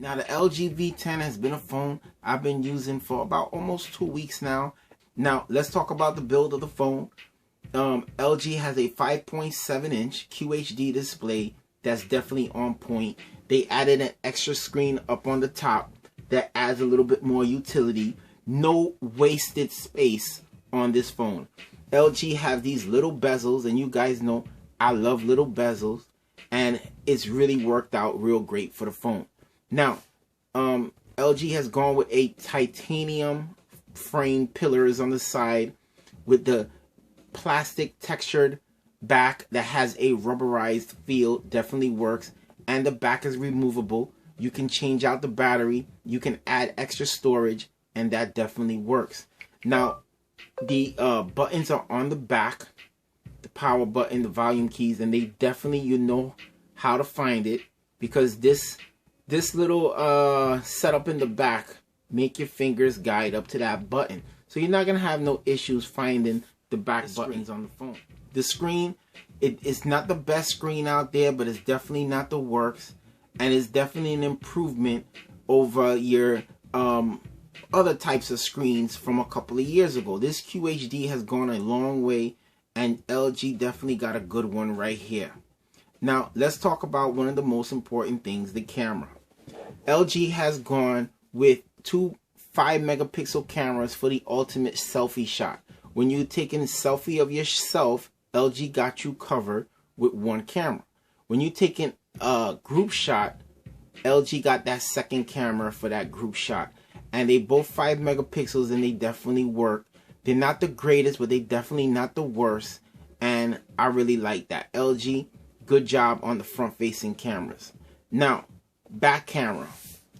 Now the LG V10 has been a phone I've been using for about almost 2 weeks now. Now let's talk about the build of the phone. LG has a 5.7-inch QHD display that's definitely on point. They added an extra screen up on the top that adds a little bit more utility. No wasted space on this phone. LG have these little bezels, and you guys know I love little bezels, and it's really worked out real great for the phone. Now, LG has gone with a titanium frame pillars on the side with the plastic textured back that has a rubberized feel. Definitely works. And the back is removable. You can change out the battery. You can add extra storage, and that definitely works. Now, the buttons are on the back. The power button, the volume keys, and they definitely, you know how to find it, because this little setup in the back make your fingers guide up to that button, so you're not gonna have no issues finding the back buttons on the phone. The screen, it's not the best screen out there, but it's definitely not the worst, and it's definitely an improvement over your other types of screens from a couple of years ago. This QHD has gone a long way, and LG definitely got a good one right here. Now let's talk about one of the most important things, the camera. LG has gone with two 5-megapixel cameras for the ultimate selfie shot. When you're taking a selfie of yourself, LG got you covered with one camera. When you're taking a group shot, LG got that second camera for that group shot. And they both 5 megapixels, and they definitely work. They're not the greatest, but they definitely not the worst. And I really like that. LG, good job on the front-facing cameras. Now, back camera.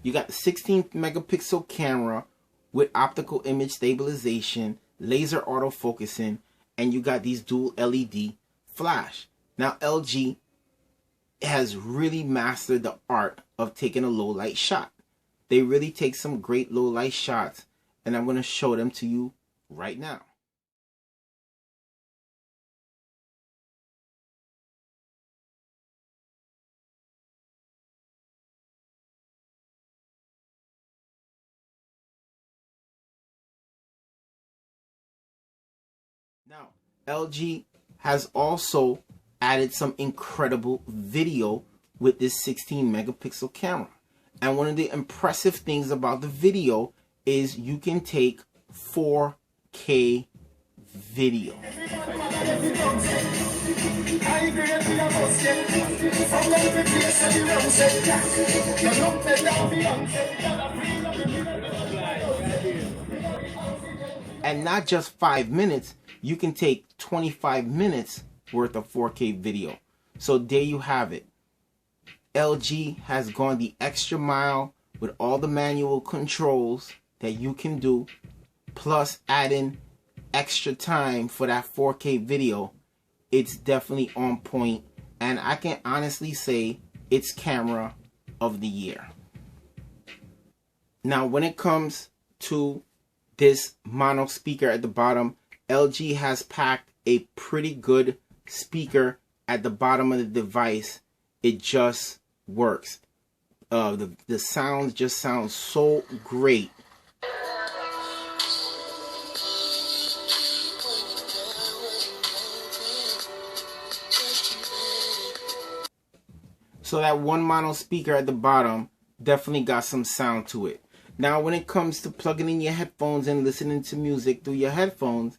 You got the 16 megapixel camera with optical image stabilization, laser autofocusing, and you got these dual LED flash. Now, LG has really mastered the art of taking a low light shot. They really take some great low light shots, and I'm going to show them to you right now. Now, LG has also added some incredible video with this 16 megapixel camera. And one of the impressive things about the video is you can take 4K video. And not just 5 minutes, you can take 25 minutes worth of 4K video. So there you have it. LG has gone the extra mile with all the manual controls that you can do, plus adding extra time for that 4K video. It's definitely on point, and I can honestly say it's camera of the year. Now, when it comes to this mono speaker at the bottom, LG has packed a pretty good speaker at the bottom of the device. It just works. The sound just sounds so great. So that one mono speaker at the bottom definitely got some sound to it. Now, when it comes to plugging in your headphones and listening to music through your headphones,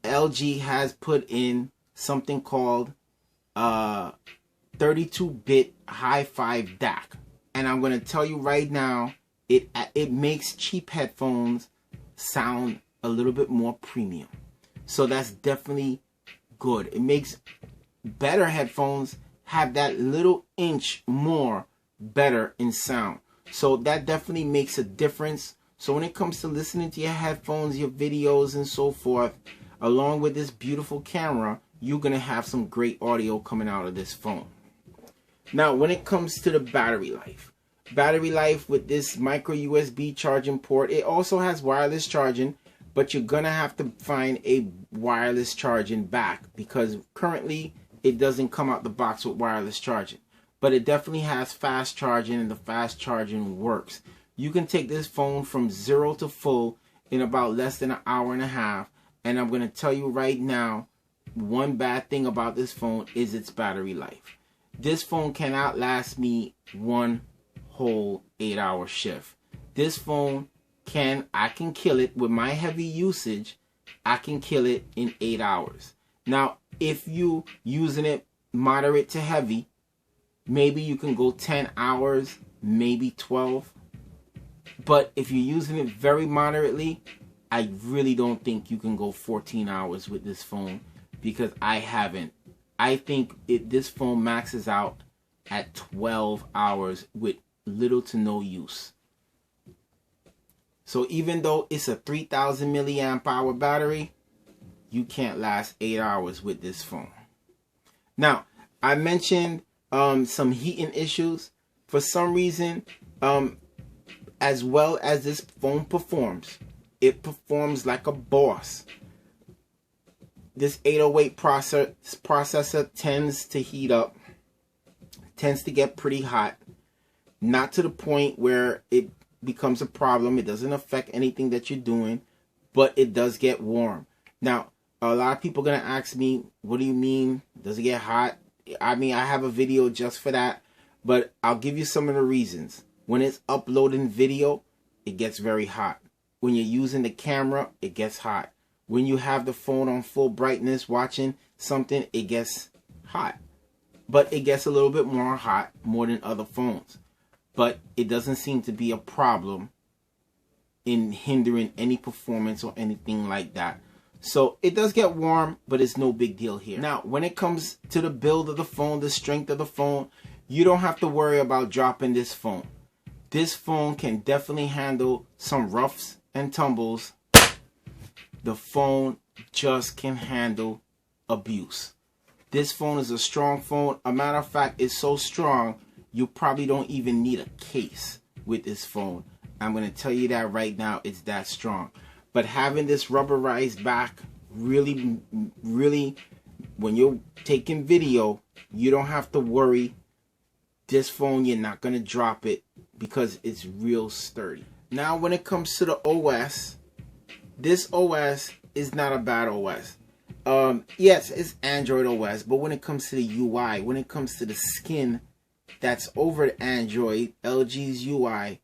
LG has put in something called 32-bit hi-fi DAC. And I'm going to tell you right now, it makes cheap headphones sound a little bit more premium. So that's definitely good. It makes better headphones have that little inch more better in sound. So that definitely makes a difference. So when it comes to listening to your headphones, your videos, and so forth, along with this beautiful camera, you're going to have some great audio coming out of this phone. Now, when it comes to the battery life with this micro USB charging port, it also has wireless charging, but you're going to have to find a wireless charging back, because currently it doesn't come out the box with wireless charging. but it definitely has fast charging, and the fast charging works. You can take this phone from 0 to full in about less than an hour and a half. And I'm going to tell you right now, one bad thing about this phone is its battery life. This phone cannot last me one whole 8-hour shift. This phone I can kill it with my heavy usage. I can kill it in 8 hours. Now, if you using it moderate to heavy, maybe you can go 10 hours, maybe 12. But if you're using it very moderately, I really don't think you can go 14 hours with this phone, because I haven't. I think this phone maxes out at 12 hours with little to no use. So even though it's a 3000 milliamp hour battery, you can't last 8 hours with this phone. Now, I mentioned some heating issues. For some reason, as well as this phone performs, it performs like a boss. This 808 processor tends to heat up, tends to get pretty hot. Not to the point where it becomes a problem. It doesn't affect anything that you're doing, but it does get warm. Now, a lot of people are going to ask me, what do you mean? Does it get hot? I mean, I have a video just for that, but I'll give you some of the reasons. When it's uploading video, it gets very hot. When you're using the camera, it gets hot. When you have the phone on full brightness watching something, it gets hot. But it gets a little bit more hot, more than other phones. But it doesn't seem to be a problem in hindering any performance or anything like that. So it does get warm, but it's no big deal here. Now, when it comes to the build of the phone, the strength of the phone, you don't have to worry about dropping this phone. This phone can definitely handle some roughs and tumbles. The phone just can handle abuse. This phone is a strong phone. A matter of fact, it's so strong, you probably don't even need a case with this phone. I'm going to tell you that right now, it's that strong. But having this rubberized back, really, when you're taking video, you don't have to worry. This phone, you're not going to drop it because it's real sturdy. Now, when it comes to the OS, this OS is not a bad OS. Yes, it's Android OS, but when it comes to the UI, when it comes to the skin that's over Android, LG's UI,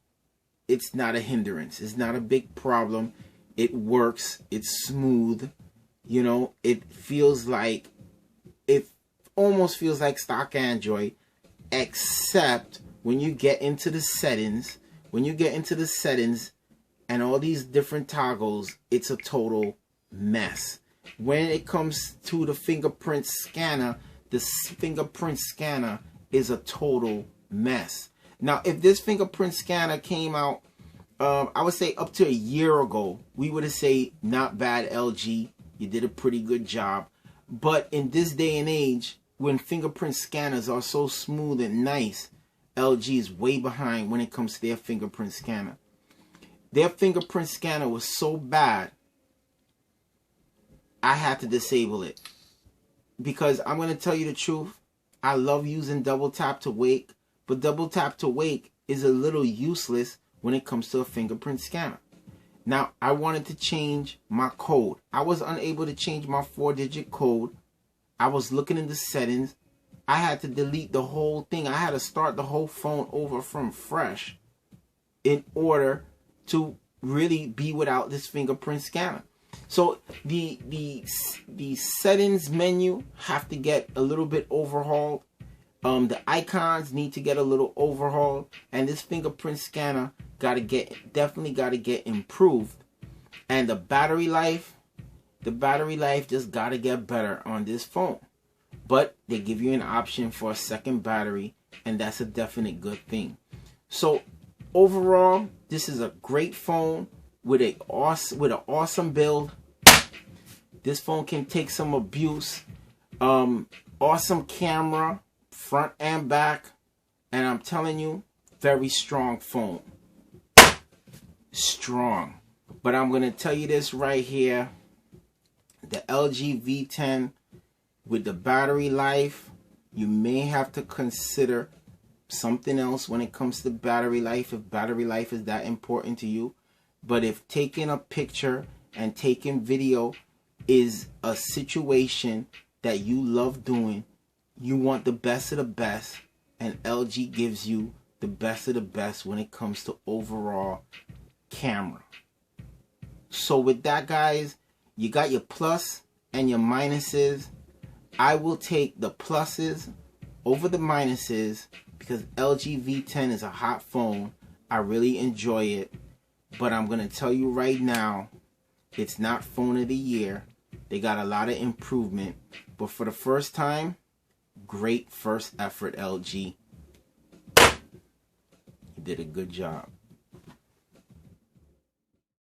it's not a hindrance. It's not a big problem. It works. It's smooth. You know, it almost feels like stock Android, except when you get into the settings. When you get into the settings and all these different toggles, it's a total mess. When it comes to the fingerprint scanner, the fingerprint scanner is a total mess. Now, if this fingerprint scanner came out, I would say up to a year ago, we would have said, not bad, LG. You did a pretty good job. But in this day and age, when fingerprint scanners are so smooth and nice, LG is way behind when it comes to their fingerprint scanner. Their fingerprint scanner was so bad, I had to disable it. Because I'm going to tell you the truth, I love using double tap to wake, but double tap to wake is a little useless when it comes to a fingerprint scanner. Now, I wanted to change my code. I was unable to change my 4-digit code. I was looking in the settings. I had to delete the whole thing. I had to start the whole phone over from fresh in order to really be without this fingerprint scanner. So the settings menu have to get a little bit overhauled. The icons need to get a little overhauled, and this fingerprint scanner definitely got to get improved. And the battery life just got to get better on this phone. But they give you an option for a second battery, and that's a definite good thing. So overall, this is a great phone with an awesome build. This phone can take some abuse. Awesome camera, front and back, and I'm telling you, very strong phone. Strong. But I'm going to tell you this right here. The LG V10 with the battery life, you may have to consider something else when it comes to battery life, if battery life is that important to you. But if taking a picture and taking video is a situation that you love doing, you want the best of the best, and LG gives you the best of the best when it comes to overall camera. So with that, guys, you got your plus and your minuses. I will take the pluses over the minuses because LG V10 is a hot phone. I really enjoy it. But I'm going to tell you right now, it's not phone of the year. They got a lot of improvement. But for the first time, great first effort, LG. You did a good job.